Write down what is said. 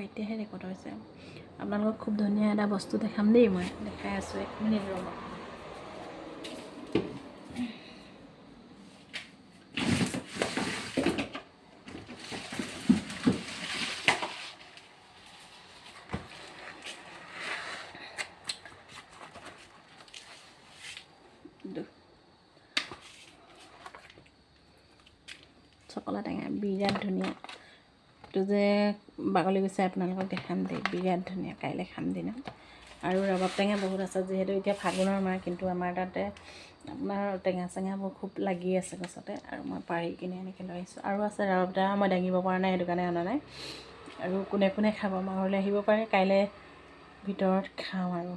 এতিয়াহে ৰেকৰ্ড হৈছে। আপোনালোকক খুব ধুনীয়া এটা বস্তু দেখাম দেই, মই দেখাই আছোঁ, 1 মিনিট ৰ'ব। চকলা টেঙা বিৰাট ধুনীয়া, এইটো যে বাকলি গুচাই আপোনালোকক দেখাম দেই, বিৰাট ধুনীয়া, কাইলৈ খাম দিনত। আৰু ৰবাব টেঙা বহুত আছে, যিহেতু এতিয়া ফাগুনৰ মাহ, কিন্তু আমাৰ তাতে আপোনাৰ টেঙা চেঙাবোৰ খুব লাগি আছে গছতে, আৰু মই পাৰি কিনে এনেকৈ লৈ আহিছোঁ। আৰু আছে ৰবাব টেঙা, মই দাঙিব পৰা নাই, সেইটো কাৰণে অনা নাই। আৰু কোনে কোনে খাব আমাৰ ঘৰলৈ আহিব পাৰে, কাইলৈ ভিতৰত খাওঁ আৰু।